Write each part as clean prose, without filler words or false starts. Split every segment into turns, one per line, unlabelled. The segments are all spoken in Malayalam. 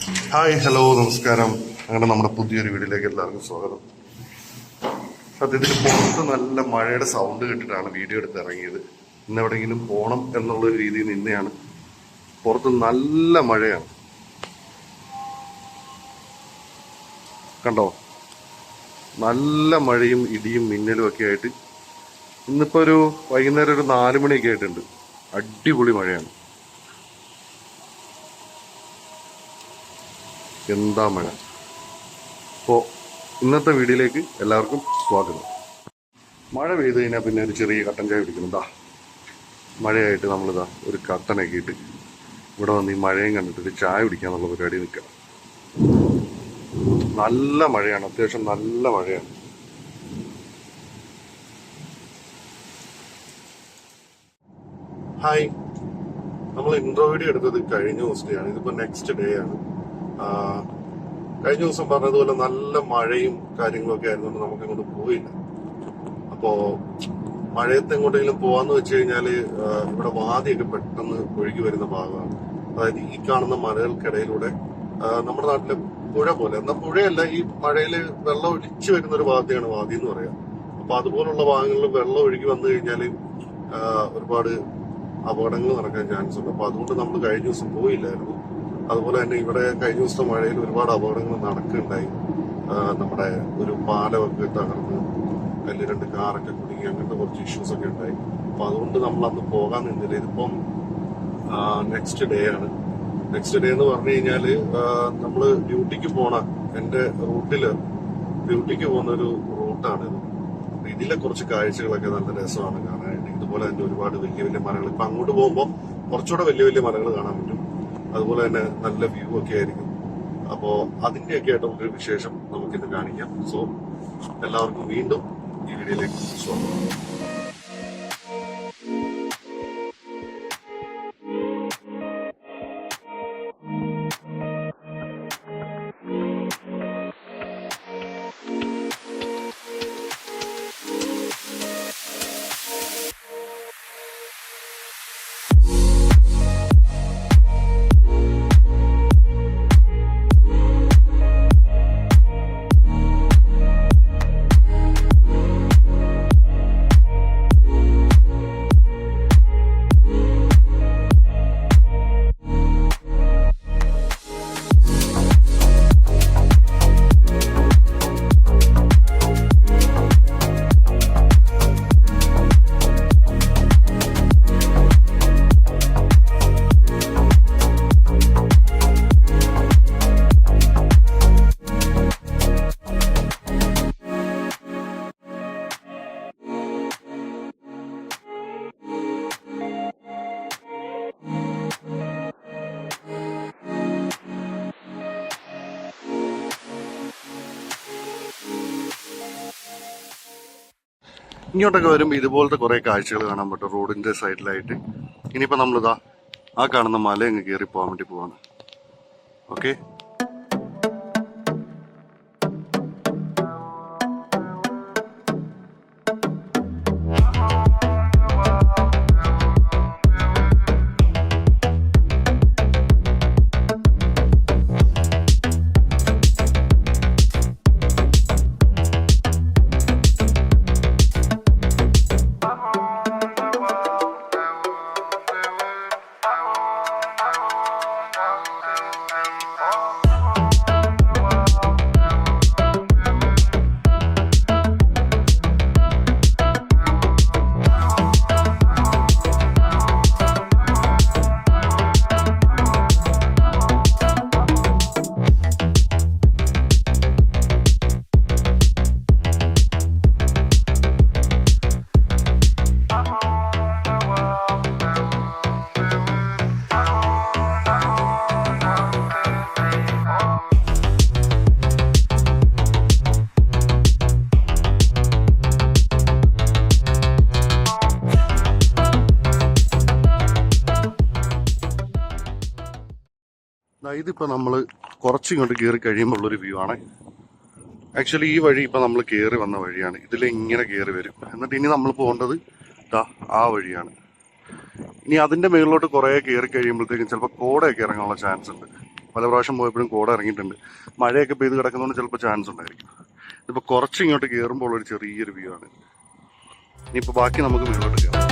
ഹായ് ഹലോ നമസ്കാരം. അങ്ങനെ നമ്മുടെ പുതിയൊരു വീഡിയോയിലേക്ക് എല്ലാവർക്കും സ്വാഗതം. സത്യത്തിൽ പുറത്ത് നല്ല മഴയുടെ സൗണ്ട് കേട്ടിട്ടാണ് വീഡിയോ എടുത്ത് ഇറങ്ങിയത്. ഇന്ന് എവിടെയെങ്കിലും പോകണം എന്നുള്ളൊരു രീതിയിൽ നിന്നെയാണ്. പുറത്ത് നല്ല മഴയാണ്, കണ്ടോ? നല്ല മഴയും ഇടിയും മിന്നലും ഒക്കെ ആയിട്ട് ഇന്നിപ്പോൾ ഒരു വൈകുന്നേരം ഒരു 4 മണിയൊക്കെ ആയിട്ടുണ്ട്. അടിപൊളി മഴയാണ്. എന്താ മഴ! അപ്പോൾ ഇന്നത്തെ വീഡിയോയിലേക്ക് എല്ലാവർക്കും സ്വാഗതം. മഴ പെയ്ത് കഴിഞ്ഞാൽ പിന്നെ ഒരു ചെറിയ കട്ടൻ ചായ കുടിക്കണം. മഴയായിട്ട് നമ്മളിതാ ഒരു കട്ടനൊക്കെ ഇട്ട് ഇവിടെ വന്ന് ഈ മഴയും കണ്ടിട്ട് ചായ കുടിക്കാന്നുള്ള പരിപാടി നിൽക്കുക. നല്ല മഴയാണ്, അത്യാവശ്യം നല്ല മഴയാണ്. ഹായ്, നമ്മൾ ഇൻട്രോ വീഡിയോ എടുത്തത് കഴിഞ്ഞ ദിവസത്തെയാണ്. ഇതിപ്പോ നെക്സ്റ്റ് ഡേ ആണ്. കഴിഞ്ഞ ദിവസം പറഞ്ഞതുപോലെ നല്ല മഴയും കാര്യങ്ങളൊക്കെ ആയിരുന്നുകൊണ്ട് നമുക്ക് ഇങ്ങോട്ട് പോയില്ല. അപ്പോ മഴയത്ത് എങ്ങോട്ടെങ്കിലും പോവാന്ന് വെച്ച് കഴിഞ്ഞാല് ഇവിടെ വാദിയൊക്കെ പെട്ടെന്ന് ഒഴുകി വരുന്ന ഭാഗമാണ്. അതായത് ഈ കാണുന്ന മലകൾക്കിടയിലൂടെ നമ്മുടെ നാട്ടിലെ പുഴ പോലെ, എന്നാൽ പുഴയല്ല, ഈ മഴയില് വെള്ളം ഒഴിച്ചു വരുന്ന ഒരു വാദിയാണ് വാദി എന്ന് പറയാം. അപ്പൊ അതുപോലുള്ള ഭാഗങ്ങളിൽ വെള്ളം ഒഴുകി വന്നു കഴിഞ്ഞാല് ഒരുപാട് അപകടങ്ങൾ നടക്കാൻ ചാൻസ് ഉണ്ട്. അപ്പൊ അതുകൊണ്ട് നമ്മൾ കഴിഞ്ഞ ദിവസം പോയില്ലായിരുന്നു. അതുപോലെ തന്നെ ഇവിടെ കഴിഞ്ഞ ദിവസത്തെ മഴയിൽ ഒരുപാട് അപകടങ്ങൾ നടക്കുകയുണ്ടായി. നമ്മുടെ ഒരു പാലമൊക്കെ തകർന്ന് അതിൽ 2 കാറൊക്കെ കുടുങ്ങി, അങ്ങനത്തെ കുറച്ച് ഇഷ്യൂസ് ഒക്കെ ഉണ്ടായി. അപ്പൊ അതുകൊണ്ട് നമ്മൾ അന്ന് പോകാൻ നിന്നില്ല. ഇതിപ്പം നെക്സ്റ്റ് ഡേ ആണ്. നെക്സ്റ്റ് ഡേ എന്ന് പറഞ്ഞു കഴിഞ്ഞാല് നമ്മള് ഡ്യൂട്ടിക്ക് പോണ എന്റെ റൂട്ടില് ഡ്യൂട്ടിക്ക് പോകുന്ന ഒരു റൂട്ടാണിത്. അപ്പൊ ഇതിലെ കുറച്ച് കാഴ്ചകളൊക്കെ നല്ല രസമാണ് കാണാനായിട്ട്. ഇതുപോലെ തന്നെ ഒരുപാട് വലിയ വലിയ മരങ്ങൾ, ഇപ്പൊ അങ്ങോട്ട് പോകുമ്പോൾ കുറച്ചുകൂടെ വലിയ വലിയ മരങ്ങൾ കാണാൻ പറ്റും. അതുപോലെ തന്നെ നല്ല വ്യൂ ഒക്കെ ആയിരിക്കും. അപ്പോ അതിന്റെയൊക്കെ ആയിട്ട് നമുക്കൊരു വിശേഷം നമുക്കിന്ന് കാണിക്കാം. സോ എല്ലാവർക്കും വീണ്ടും ഈ വീഡിയോയിലേക്ക് സ്വാഗതം. ഇങ്ങോട്ടൊക്കെ വരുമ്പോൾ ഇതുപോലത്തെ കുറെ കാഴ്ചകൾ കാണാൻ പറ്റും റോഡിന്റെ സൈഡിലായിട്ട്. ഇനിയിപ്പോ നമ്മളിതാ ആ കാണുന്ന മല അങ്ങ് കയറി പോകാൻ വേണ്ടി പോവാണ്. ഓക്കെ, ഇതിപ്പോ നമ്മള് കുറച്ചിങ്ങോട്ട് കയറി കഴിയുമ്പോൾ ഉള്ളൊരു വ്യൂ ആണ്. ആക്ച്വലി ഈ വഴി ഇപ്പൊ നമ്മൾ കയറി വന്ന വഴിയാണ്. ഇതിൽ ഇങ്ങനെ കയറി വരും. എന്നിട്ട് ഇനി നമ്മൾ പോകേണ്ടത് ആ വഴിയാണ്. ഇനി അതിന്റെ മുകളിലോട്ട് കുറെ കയറി കഴിയുമ്പോഴത്തേക്കും ചിലപ്പോൾ കോടയൊക്കെ ഇറങ്ങാനുള്ള ചാൻസ് ഉണ്ട്. പല പ്രാവശ്യം പോയപ്പോഴും കോട ഇറങ്ങിയിട്ടുണ്ട്. മഴയൊക്കെ പെയ്ത് കിടക്കുന്നതുകൊണ്ട് ചിലപ്പോൾ ചാൻസ് ഉണ്ടായിരിക്കും. ഇതിപ്പോൾ കുറച്ച് ഇങ്ങോട്ട് കയറുമ്പോൾ ഒരു ചെറിയൊരു വ്യൂ ആണ്. ഇനിയിപ്പോൾ ബാക്കി നമുക്ക് മുന്നോട്ട് കയറാം.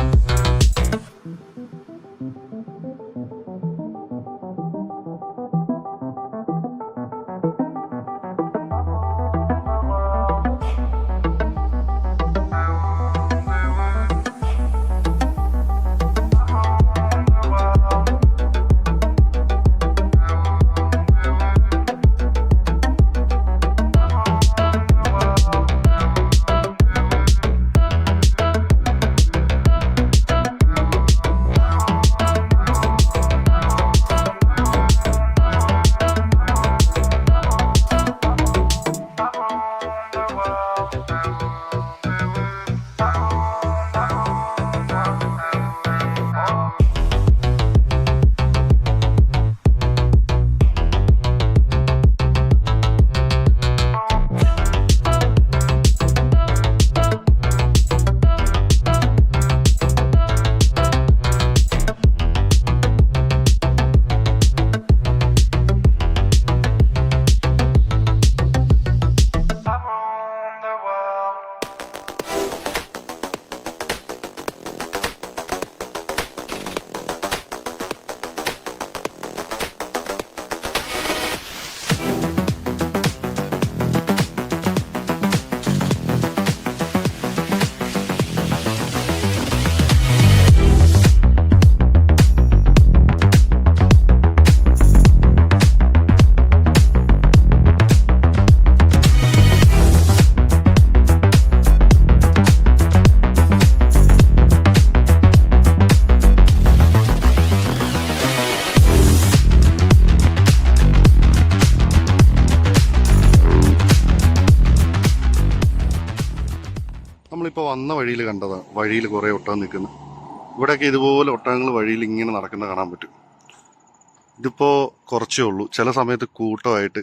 നമ്മളിപ്പോൾ വന്ന വഴിയിൽ കണ്ടതാണ്. വഴിയിൽ കുറേ ഒട്ടകം നിൽക്കുന്നു. ഇവിടെയൊക്കെ ഇതുപോലെ ഒട്ടകങ്ങൾ വഴിയിൽ ഇങ്ങനെ നടക്കുന്നത് കാണാൻ പറ്റും. ഇതിപ്പോൾ കുറച്ചേ ഉള്ളൂ. ചില സമയത്ത് കൂട്ടമായിട്ട്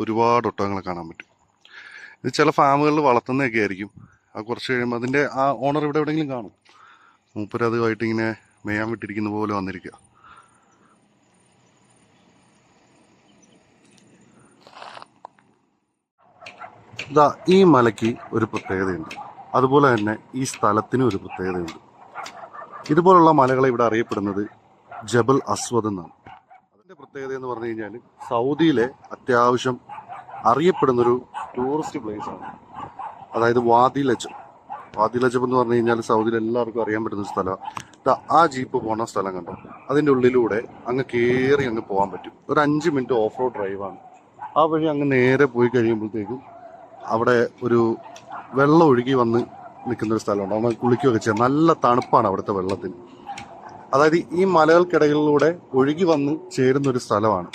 ഒരുപാട് ഒട്ടകങ്ങളെ കാണാൻ പറ്റും. ഇത് ചില ഫാമുകളിൽ വളർത്തുന്നതൊക്കെ ആയിരിക്കും. അത് കുറച്ച് കഴിയുമ്പോൾ അതിൻ്റെ ആ ഓണർ ഇവിടെ എവിടെയെങ്കിലും കാണും. മൂപ്പര് അതുമായിട്ട് ഇങ്ങനെ മേയാൻ വിട്ടിരിക്കുന്ന പോലെ വന്നിരിക്കുക. ഇതാ ഈ മലയ്ക്ക് ഒരു പ്രത്യേകതയുണ്ട്. അതുപോലെ തന്നെ ഈ സ്ഥലത്തിനും ഒരു പ്രത്യേകതയുണ്ട്. ഇതുപോലുള്ള മലകളെ ഇവിടെ അറിയപ്പെടുന്നത് ജബൽ അസ്വദ് എന്നാണ്. അതിൻ്റെ പ്രത്യേകത എന്ന് പറഞ്ഞു കഴിഞ്ഞാൽ സൗദിയിലെ അത്യാവശ്യം അറിയപ്പെടുന്നൊരു ടൂറിസ്റ്റ് പ്ലേസ് ആണ്. അതായത് വാദി ലജബ്. വാദി ലജബ് എന്ന് പറഞ്ഞു കഴിഞ്ഞാൽ സൗദിയിൽ എല്ലാവർക്കും അറിയാൻ പറ്റുന്ന ഒരു സ്ഥലമാണ്. ആ ജീപ്പ് പോണ സ്ഥലം കണ്ടോ, അതിൻ്റെ ഉള്ളിലൂടെ അങ്ങ് കയറി അങ്ങ് പോകാൻ പറ്റും. ഒരു 5 മിനിറ്റ് ഓഫ് റോഡ് ഡ്രൈവാണ്. ആ വഴി അങ്ങ് നേരെ പോയി കഴിയുമ്പോഴത്തേക്കും അവിടെ ഒരു വെള്ളം ഒഴുകി വന്ന് നിൽക്കുന്ന ഒരു സ്ഥലമുണ്ട്. അവിടെ കുളിക്കുകയൊക്കെ ചെയ്യാം. നല്ല തണുപ്പാണ് അവിടുത്തെ വെള്ളത്തിന്. അതായത് ഈ മലകൾക്കിടയിലൂടെ ഒഴുകി വന്ന് ചേരുന്ന ഒരു സ്ഥലമാണ്.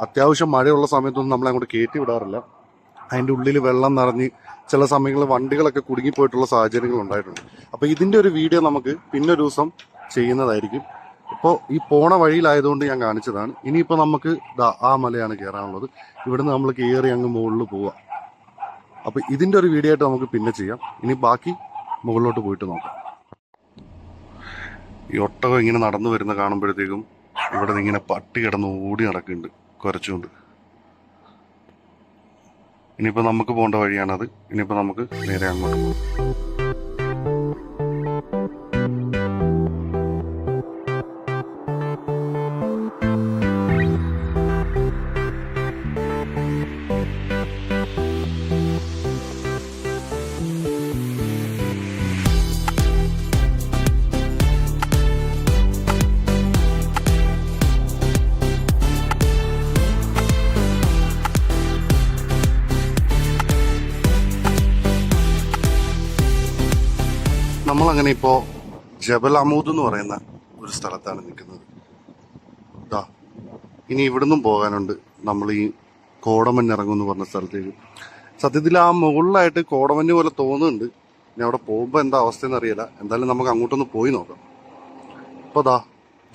അത്യാവശ്യം മഴയുള്ള സമയത്തൊന്നും നമ്മളെ അങ്ങോട്ട് കയറ്റി വിടാറില്ല. അതിൻ്റെ ഉള്ളിൽ വെള്ളം നിറഞ്ഞ് ചില സമയങ്ങളിൽ വണ്ടികളൊക്കെ കുടുങ്ങിപ്പോയിട്ടുള്ള സാഹചര്യങ്ങൾ ഉണ്ടായിട്ടുണ്ട്. അപ്പോൾ ഇതിൻ്റെ ഒരു വീഡിയോ നമുക്ക് പിന്നൊരു ദിവസം ചെയ്യുന്നതായിരിക്കും. ഇപ്പോൾ ഈ പോണ വഴിയിലായതുകൊണ്ട് ഞാൻ കാണിച്ചതാണ്. ഇനിയിപ്പോൾ നമുക്ക് ആ മലയാണ് കയറാനുള്ളത്. ഇവിടുന്ന് നമ്മൾ കയറി അങ്ങ് മുകളിൽ പോവാം. അപ്പോൾ ഇതിൻ്റെ ഒരു വീഡിയോ ആയിട്ട് നമുക്ക് പിന്നെ ചെയ്യാം. ഇനി ബാക്കി മുകളിലോട്ട് പോയിട്ട് നോക്കാം. ഈ ഒട്ടകം ഇങ്ങനെ നടന്നു വരുന്ന കാണുമ്പോഴത്തേക്കും ഇവിടെ നിന്ന് ഇങ്ങനെ പട്ടി കിടന്ന് ഓടി നടക്കുന്നുണ്ട് കുരച്ചുകൊണ്ട്. ഇനിയിപ്പോൾ നമുക്ക് പോകേണ്ട വഴിയാണത്. ഇനിയിപ്പോൾ നമുക്ക് നേരെ അങ്ങോട്ട് പോകും. നമ്മളങ്ങനെ ഇപ്പോൾ ജബൽ അമൂദ് എന്ന് പറയുന്ന ഒരു സ്ഥലത്താണ് നിൽക്കുന്നത്. ഇനി ഇവിടുന്നും പോകാനുണ്ട്. നമ്മൾ ഈ കോടമഞ്ഞിറങ്ങും എന്ന് പറഞ്ഞ സ്ഥലത്തേക്ക്. സത്യത്തിൽ ആ മുകളിലായിട്ട് കോടമഞ്ഞ് പോലെ തോന്നുന്നുണ്ട്. ഇനി അവിടെ പോകുമ്പോൾ എന്താ അവസ്ഥയെന്ന് അറിയില്ല. എന്തായാലും നമുക്ക് അങ്ങോട്ടൊന്ന് പോയി നോക്കാം. അപ്പോൾ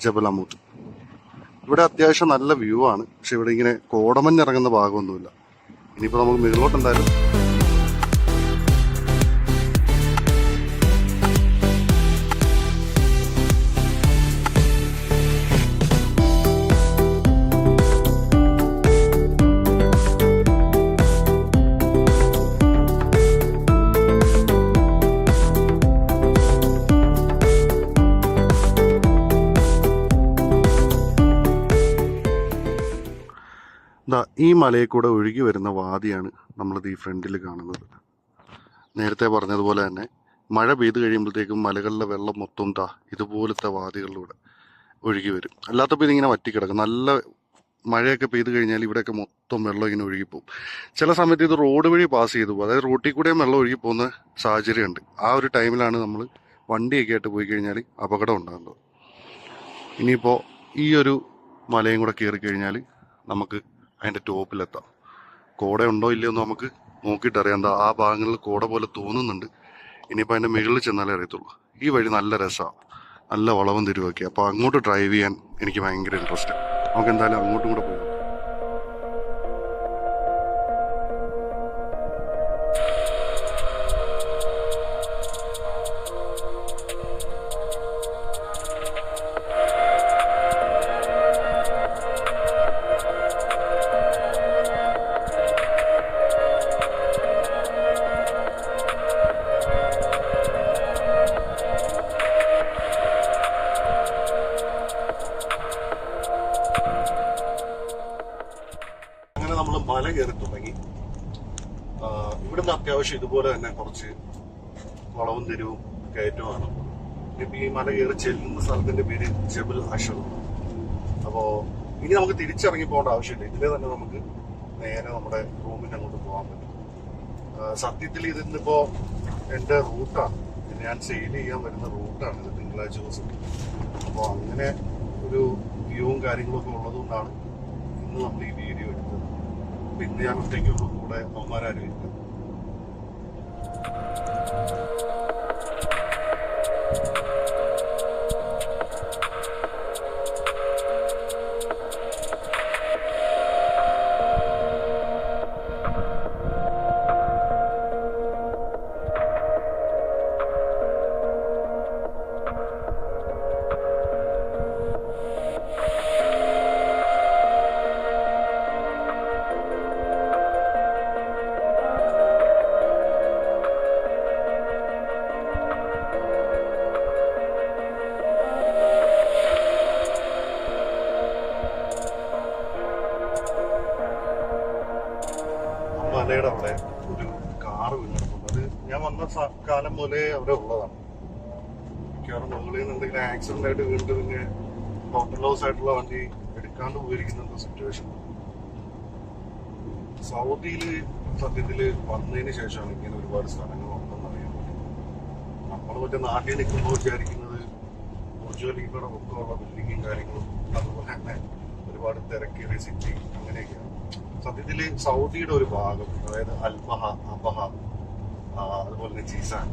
ജബൽ അമൂദ്. ഇവിടെ അത്യാവശ്യം നല്ല വ്യൂ ആണ്. പക്ഷെ ഇവിടെ ഇങ്ങനെ കോടമഞ്ഞിറങ്ങുന്ന ഭാഗമൊന്നുമില്ല. ഇനിയിപ്പോൾ നമുക്ക് മുകളിലോട്ട് എന്തായാലും ദാ ഈ മലയിൽ കൂടെ ഒഴുകി വരുന്ന വാദിയാണ് നമ്മളിത് ഈ ഫ്രണ്ടിൽ കാണുന്നത്. നേരത്തെ പറഞ്ഞതുപോലെ തന്നെ മഴ പെയ്ത് കഴിയുമ്പോഴത്തേക്കും മലകളിലെ വെള്ളം മൊത്തം ഇതുപോലത്തെ വാദികളിലൂടെ ഒഴുകി വരും. അല്ലാത്തപ്പോൾ ഇതിങ്ങനെ വറ്റിക്കിടക്കും. നല്ല മഴയൊക്കെ പെയ്ത് കഴിഞ്ഞാൽ ഇവിടെയൊക്കെ മൊത്തം വെള്ളം ഇങ്ങനെ ഒഴുകിപ്പോകും. ചില സമയത്ത് ഇത് റോഡ് വഴി പാസ് ചെയ്തു പോകും. അതായത് റോട്ടിൽ കൂടെയും വെള്ളം ഒഴുകി പോകുന്ന സാഹചര്യമുണ്ട്. ആ ഒരു ടൈമിലാണ് നമ്മൾ വണ്ടിയൊക്കെ ആയിട്ട് പോയി കഴിഞ്ഞാൽ അപകടം ഉണ്ടാകുന്നത്. ഇനിയിപ്പോൾ ഈ ഒരു മലയും കൂടെ കയറി കഴിഞ്ഞാൽ നമുക്ക് അതിൻ്റെ ടോപ്പിലെത്താം. കോട ഉണ്ടോ ഇല്ലയോ എന്ന് നമുക്ക് നോക്കിയിട്ടറിയാം. ആ ഭാഗങ്ങളിൽ കോട പോലെ തോന്നുന്നുണ്ട്. ഇനിയിപ്പോൾ അതിൻ്റെ മുകളിൽ ചെന്നാലേ അറിയത്തുള്ളൂ. ഈ വഴി നല്ല രസമാണ്, നല്ല വളവും തിരിവൊക്കെ. അപ്പോൾ അങ്ങോട്ട് ഡ്രൈവ് ചെയ്യാൻ എനിക്ക് ഭയങ്കര ഇൻട്രസ്റ്റ്. നമുക്ക് എന്തായാലും അങ്ങോട്ടും കൂടെ പോകാം. നമ്മൾ മല കയറി തുടങ്ങി. ഇവിടുന്ന് അത്യാവശ്യം ഇതുപോലെ തന്നെ കുറച്ച് വളവും തിരിവും കയറ്റമാണ്. ഇപ്പൊ ഈ മല കയറി ചെല്ലുന്ന സ്ഥലത്തിന്റെ പേര് ജബൽ അഷർ. അപ്പോ ഇനി നമുക്ക് തിരിച്ചിറങ്ങി പോകേണ്ട ആവശ്യമില്ല. ഇതിലെ തന്നെ നമുക്ക് നേരെ നമ്മുടെ റൂമിന് അങ്ങോട്ട് പോകാൻ പറ്റും. സത്യത്തിൽ ഇതിന്നിപ്പോ എന്റെ റൂട്ടാണ്, ഞാൻ സെയിൽ ചെയ്യാൻ വരുന്ന റൂട്ടാണ് ഇത് തിങ്കളാഴ്ച ദിവസം. അപ്പോൾ അങ്ങനെ ഒരു വ്യൂവും കാര്യങ്ങളൊക്കെ ഉള്ളതുകൊണ്ടാണ് ഇന്ന് നമ്മൾ ഈ വീഡിയോ എടുത്തത്. പിന്നെ ഞാൻ ഒറ്റയ്ക്കുള്ള കൂടെ അവന്മാരും ഇല്ല. മലയുടെ അവിടെ ഒരു കാറ് വീണിട്ടുണ്ട്. അത് ഞാൻ വന്ന കാലം മുതലേ അവിടെ ഉള്ളതാണ്. മിക്കവാറും മുകളിൽ നിന്ന് എന്തെങ്കിലും ആക്സിഡന്റ് ആയിട്ട് വീണിട്ട് പിന്നെ ടോട്ടൽ ലോസ് ആയിട്ടുള്ള വണ്ടി എടുക്കാണ്ട് പോയിരിക്കുന്ന സിറ്റുവേഷൻ. സൗദിയിൽ സത്യത്തില് വന്നതിന് ശേഷമാണ് ഇങ്ങനെ ഒരുപാട് സ്ഥലങ്ങൾ ഉണ്ടെന്ന് അറിയാൻ പറ്റും. നമ്മൾ മറ്റേ നാട്ടിൽ നിൽക്കുമ്പോൾ വിചാരിക്കുന്നത് ബുർജുഖലീഫയുടെ ഒക്കെയുള്ള ബിൽഡിങ്ങും കാര്യങ്ങളും അതുപോലെ തന്നെ ഒരുപാട് തിരക്കേറിയ സിറ്റി അങ്ങനെയൊക്കെയാണ്. സത്യത്തില് സൗദിയുടെ ഒരു ഭാഗം, അതായത് അൽബഹ, അബഹ, അതുപോലെ തന്നെ ജീസാൻ,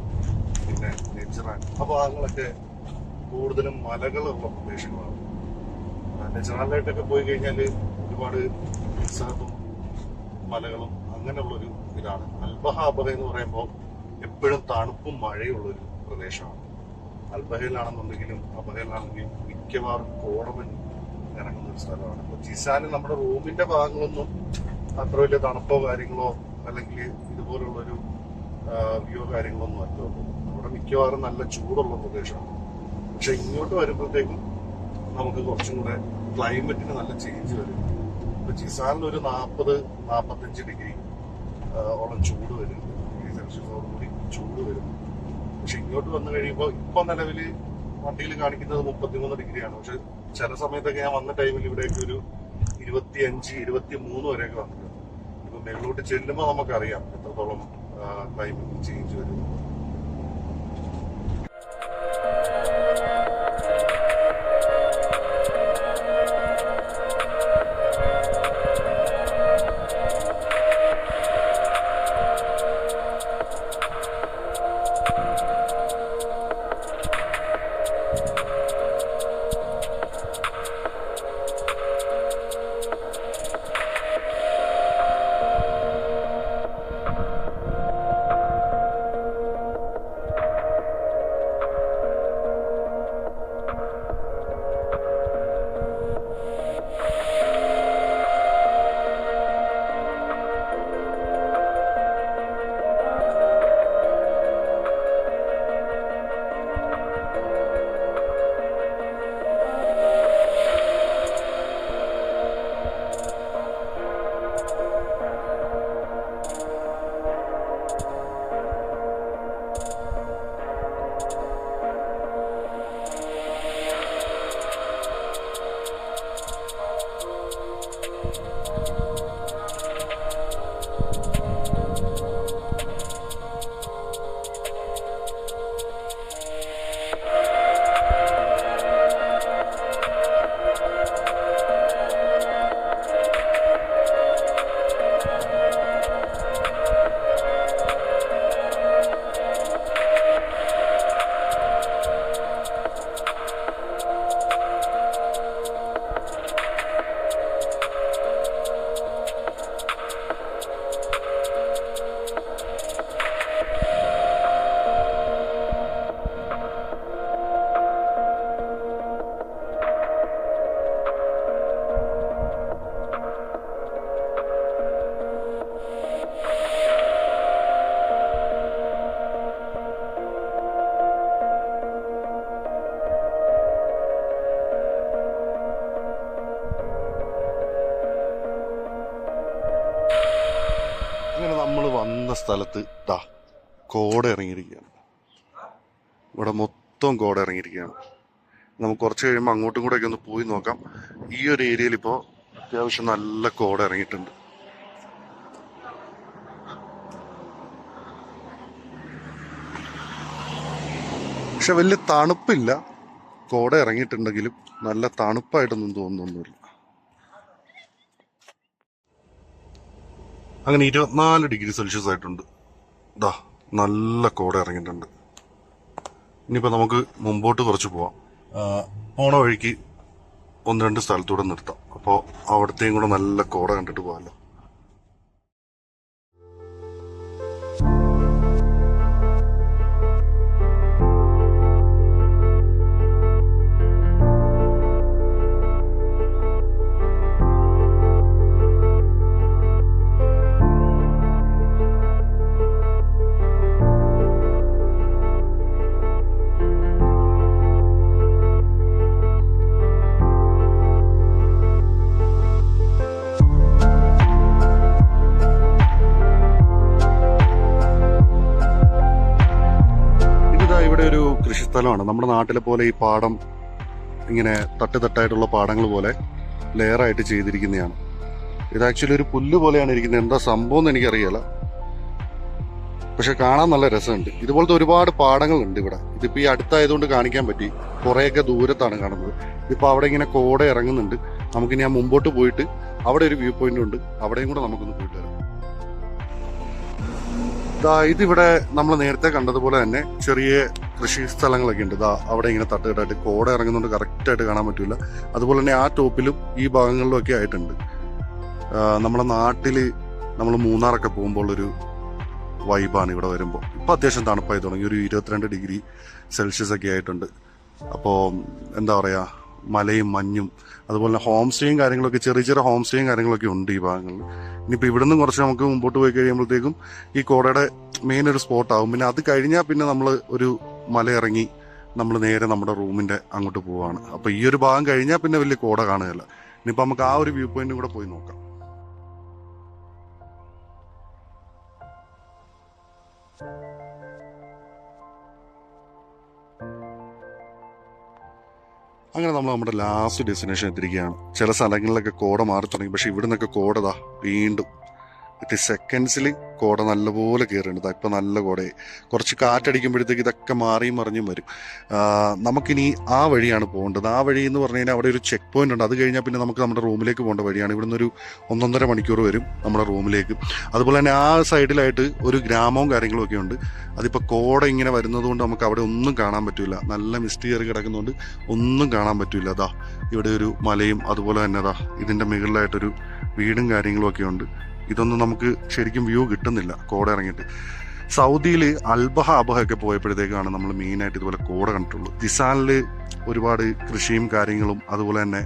പിന്നെ നെജ്റാൻ, ആ ഭാഗങ്ങളൊക്കെ കൂടുതലും മലകളുള്ള പ്രദേശങ്ങളാണ്. നെജ്റാനിലായിട്ടൊക്കെ പോയി കഴിഞ്ഞാൽ ഒരുപാട് ഉത്സവവും മലകളും അങ്ങനെയുള്ളൊരു ഇതാണ്. അൽബഹ, അബഹ എന്ന് പറയുമ്പോൾ എപ്പോഴും തണുപ്പും മഴയുള്ളൊരു പ്രദേശമാണ്. അൽബഹയിലാണെന്നുണ്ടെങ്കിലും അബഹയിലാണെങ്കിലും മിക്കവാറും കോടമൻ ഇറങ്ങുന്ന ഒരു സ്ഥലമാണ്. അപ്പൊ ജിസാന് നമ്മുടെ റൂമിന്റെ ഭാഗങ്ങളൊന്നും അത്ര വലിയ തണുപ്പോ കാര്യങ്ങളോ അല്ലെങ്കിൽ ഇതുപോലുള്ളൊരു വ്യൂ കാര്യങ്ങളൊന്നും അല്ല. അവിടെ മിക്കവാറും നല്ല ചൂടുള്ള പ്രദേശമാണ്. പക്ഷെ ഇങ്ങോട്ട് വരുമ്പോഴത്തേക്കും നമുക്ക് കുറച്ചും കൂടെ ക്ലൈമറ്റിന് നല്ല ചേഞ്ച് വരും. ഇപ്പൊ ജിസാനിൽ ഒരു 40-45 ഡിഗ്രി ഓളം ചൂട് വരുന്നുണ്ട്, ഡിഗ്രി സെൽഷ്യസോടുകൂടി ചൂട് വരും. പക്ഷെ ഇങ്ങോട്ട് വന്നു കഴിയുമ്പോൾ ഇപ്പൊ നിലവിൽ വണ്ടിയിൽ കാണിക്കുന്നത് 33 ഡിഗ്രിയാണ്. പക്ഷെ ചില സമയത്തൊക്കെ ഞാൻ വന്ന ടൈമിൽ ഇവിടേക്ക് ഒരു 25-23 വരെയൊക്കെ വന്നിട്ടുണ്ട്. ഇപ്പൊ മേലോട്ട് ചെല്ലുമ്പോൾ നമുക്കറിയാം എത്രത്തോളം ക്ലൈമറ്റ് ചേഞ്ച് വരും. അങ്ങനെ നമ്മൾ വന്ന സ്ഥലത്ത് കോട ഇറങ്ങിയിരിക്കുകയാണ്. ഇവിടെ മൊത്തം കോട ഇറങ്ങിയിരിക്കുകയാണ്. നമുക്ക് കുറച്ച് കഴിയുമ്പോൾ അങ്ങോട്ടും കൂടെ ഒക്കെ ഒന്ന് പോയി നോക്കാം. ഈ ഒരു ഏരിയയിൽ ഇപ്പോൾ അത്യാവശ്യം നല്ല കോട ഇറങ്ങിയിട്ടുണ്ട്. പക്ഷെ വലിയ തണുപ്പില്ല. കോട ഇറങ്ങിയിട്ടുണ്ടെങ്കിലും നല്ല തണുപ്പായിട്ടൊന്നും തോന്നുന്നൊന്നുമില്ല. അങ്ങനെ 24 ഡിഗ്രി സെൽഷ്യസ് ആയിട്ടുണ്ട്. നല്ല കോട ഇറങ്ങിയിട്ടുണ്ട്. ഇനിയിപ്പോൾ നമുക്ക് മുമ്പോട്ട് കുറച്ച് പോവാം. പോണ വഴിക്ക് 1-2 സ്ഥലത്തൂടെ നിർത്താം. അപ്പോൾ അവിടത്തെയും കൂടെ നല്ല കോട കണ്ടിട്ട് പോകാമല്ലോ. കൃഷിസ്ഥലമാണ്. നമ്മുടെ നാട്ടിലെ പോലെ ഈ പാടം ഇങ്ങനെ തട്ടായിട്ടുള്ള പാടങ്ങൾ പോലെ ലെയറായിട്ട് ചെയ്തിരിക്കുന്നതാണ്. ഇത് ആക്ച്വലി ഒരു പുല്ല് പോലെയാണ് ഇരിക്കുന്നത്. എന്താ സംഭവം എന്ന് എനിക്കറിയില്ല, പക്ഷെ കാണാൻ നല്ല രസമുണ്ട്. ഇതുപോലത്തെ ഒരുപാട് പാടങ്ങളുണ്ട് ഇവിടെ. ഇതിപ്പോൾ ഈ അടുത്തായതുകൊണ്ട് കാണിക്കാൻ പറ്റി. കുറേയൊക്കെ ദൂരത്താണ് കാണുന്നത്. ഇതിപ്പോൾ അവിടെ ഇങ്ങനെ കോട ഇറങ്ങുന്നുണ്ട്. നമുക്കിനി ആ മുമ്പോട്ട് പോയിട്ട് അവിടെ ഒരു വ്യൂ പോയിന്റ് ഉണ്ട്, അവിടെയും കൂടെ നമുക്കൊന്ന് പോയിട്ട് വരാം. ഇതിവിടെ നമ്മൾ നേരത്തെ കണ്ടതുപോലെ തന്നെ ചെറിയ കൃഷി സ്ഥലങ്ങളൊക്കെ ഉണ്ട്. അവിടെ ഇങ്ങനെ തട്ടായിട്ട് കോട ഇറങ്ങുന്നുണ്ട്, കറക്റ്റായിട്ട് കാണാൻ പറ്റില്ല. അതുപോലെ തന്നെ ആ ടോപ്പിലും ഈ ഭാഗങ്ങളിലും ഒക്കെ ആയിട്ടുണ്ട്. നമ്മുടെ നാട്ടിൽ നമ്മൾ മൂന്നാറൊക്കെ പോകുമ്പോൾ ഒരു വൈബാണ് ഇവിടെ വരുമ്പോൾ. ഇപ്പം അത്യാവശ്യം തണുപ്പായി തുടങ്ങി. ഒരു 22 ഡിഗ്രി സെൽഷ്യസ് ഒക്കെ ആയിട്ടുണ്ട്. അപ്പോൾ എന്താ പറയുക, മലയും മഞ്ഞും അതുപോലെ ഹോം സ്റ്റേയും കാര്യങ്ങളൊക്കെ, ചെറിയ ചെറിയ ഹോം സ്റ്റേയും കാര്യങ്ങളൊക്കെ ഉണ്ട് ഈ ഭാഗങ്ങളിൽ. ഇനിയിപ്പോൾ ഇവിടെ നിന്നും കുറച്ച് നമുക്ക് മുമ്പോട്ട് പോയി കഴിയുമ്പോഴത്തേക്കും ഈ കോടയുടെ മെയിൻ ഒരു സ്പോട്ടാവും. പിന്നെ അത് കഴിഞ്ഞാൽ പിന്നെ നമ്മൾ ഒരു മല ഇറങ്ങി നമ്മൾ നേരെ നമ്മുടെ റൂമിൻ്റെ അങ്ങോട്ട് പോവാണ്. അപ്പോൾ ഈ ഒരു ഭാഗം കഴിഞ്ഞാൽ പിന്നെ വലിയ കോട കാണുകയല്ല. ഇനിയിപ്പോൾ നമുക്ക് ആ ഒരു വ്യൂ പോയിന്റും കൂടെ പോയി നോക്കാം. അങ്ങനെ നമ്മൾ നമ്മുടെ ലാസ്റ്റ് ഡെസ്റ്റിനേഷൻ എത്തിയിരിക്കുകയാണ്. ചില സ്ഥലങ്ങളിലൊക്കെ കോട മാറി തുടങ്ങി, പക്ഷെ ഇവിടെ നിന്നൊക്കെ കോട വീണ്ടും സെക്കൻഡ്സിൽ കോട നല്ലപോലെ കയറുന്നുണ്ട്. ഇപ്പം നല്ല കോടയായി. കുറച്ച് കാറ്റടിക്കുമ്പോഴത്തേക്ക് ഇതൊക്കെ മാറിയും മറിഞ്ഞും വരും. നമുക്കിനി ആ വഴിയാണ് പോകേണ്ടത്. ആ വഴി എന്ന് പറഞ്ഞു കഴിഞ്ഞാൽ അവിടെ ഒരു ചെക്ക് പോയിന്റ് ഉണ്ട്. അത് കഴിഞ്ഞാൽ പിന്നെ നമുക്ക് നമ്മുടെ റൂമിലേക്ക് പോകേണ്ട വഴിയാണ്. ഇവിടുന്ന് ഒരു 1.5 മണിക്കൂർ വരും നമ്മുടെ റൂമിലേക്ക്. അതുപോലെ തന്നെ ആ സൈഡിലായിട്ട് ഒരു ഗ്രാമവും കാര്യങ്ങളും ഒക്കെ ഉണ്ട്. അതിപ്പോൾ കോട ഇങ്ങനെ വരുന്നത് കൊണ്ട് നമുക്ക് അവിടെ ഒന്നും കാണാൻ പറ്റില്ല. നല്ല മിസ്റ്റ് കയറി കിടക്കുന്നതുകൊണ്ട് ഒന്നും കാണാൻ പറ്റില്ല. ഇവിടെ ഒരു മലയും അതുപോലെ തന്നെ ഇതിൻ്റെ മുകളിലായിട്ടൊരു വീടും കാര്യങ്ങളും ഒക്കെ ഉണ്ട്. ഇതൊന്നും നമുക്ക് ശരിക്കും വ്യൂ കിട്ടുന്നില്ല കോട ഇറങ്ങിയിട്ട്. സൗദിയിൽ അൽബഹ അബഹയൊക്കെ പോയപ്പോഴത്തേക്കാണ് നമ്മൾ മെയിനായിട്ട് ഇതുപോലെ കോട കണ്ടിട്ടുള്ളൂ. ദിസാനിൽ ഒരുപാട് കൃഷിയും കാര്യങ്ങളും അതുപോലെ തന്നെ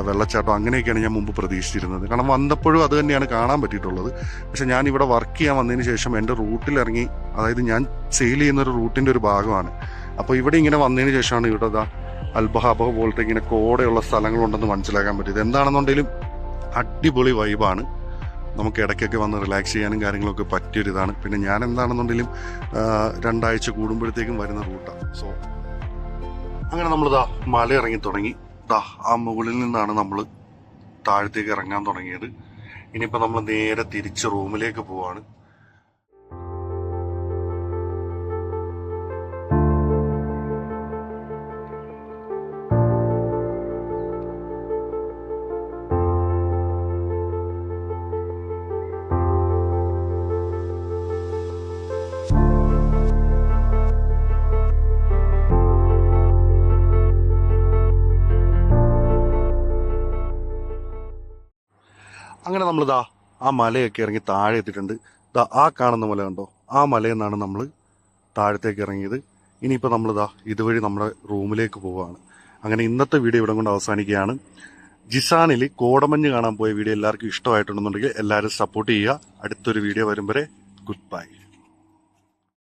വെള്ളച്ചാട്ടം അങ്ങനെയൊക്കെയാണ് ഞാൻ മുമ്പ് പ്രതീക്ഷിച്ചിരുന്നത്. കാരണം വന്നപ്പോഴും അത് തന്നെയാണ് കാണാൻ പറ്റിയിട്ടുള്ളത്. പക്ഷെ ഞാൻ ഇവിടെ വർക്ക് ചെയ്യാൻ വന്നതിന് ശേഷം എൻ്റെ റൂട്ടിലിറങ്ങി, അതായത് ഞാൻ സെയിൽ ചെയ്യുന്നൊരു റൂട്ടിൻ്റെ ഒരു ഭാഗമാണ്. അപ്പോൾ ഇവിടെ ഇങ്ങനെ വന്നതിന് ശേഷമാണ് ഇവിടെ അൽബഹ അബഹ പോലത്തെ ഇങ്ങനെ കോടയുള്ള സ്ഥലങ്ങളുണ്ടെന്ന് മനസ്സിലാക്കാൻ പറ്റിയത്. എന്താണെന്നുണ്ടെങ്കിലും അടിപൊളി വൈബാണ്. നമുക്ക് ഇടയ്ക്കൊക്കെ വന്ന് റിലാക്സ് ചെയ്യാനും കാര്യങ്ങളൊക്കെ പറ്റിയൊരിതാണ്. പിന്നെ ഞാൻ എന്താണെന്നുണ്ടെങ്കിലും 2 ആഴ്ച കൂടുമ്പോഴത്തേക്കും വരുന്ന റൂട്ടാണ്. സോ അങ്ങനെ നമ്മൾ മല ഇറങ്ങി തുടങ്ങി. ആ മുകളിൽ നിന്നാണ് നമ്മൾ താഴത്തേക്ക് ഇറങ്ങാൻ തുടങ്ങിയത്. ഇനിയിപ്പോൾ നമ്മൾ നേരെ തിരിച്ച് റൂമിലേക്ക് പോവാണ്. അങ്ങനെ നമ്മളിതാ ആ മലയൊക്കെ ഇറങ്ങി താഴെ എത്തിയിട്ടുണ്ട്. ഇതാ ആ കാണുന്ന മല കണ്ടോ, ആ മലയിൽ നിന്നാണ് നമ്മൾ താഴത്തേക്ക് ഇറങ്ങിയത്. ഇനിയിപ്പോൾ നമ്മളിതാ ഇതുവഴി നമ്മുടെ റൂമിലേക്ക് പോവുകയാണ്. അങ്ങനെ ഇന്നത്തെ വീഡിയോ ഇവിടെ കൊണ്ട് അവസാനിക്കുകയാണ്. ജിസാനിൽ കോടമഞ്ഞ് കാണാൻ പോയ വീഡിയോ എല്ലാവർക്കും ഇഷ്ടമായിട്ടുണ്ടെന്നുണ്ടെങ്കിൽ എല്ലാവരും സപ്പോർട്ട് ചെയ്യുക. അടുത്തൊരു വീഡിയോ വരും വരെ ഗുഡ് ബൈ.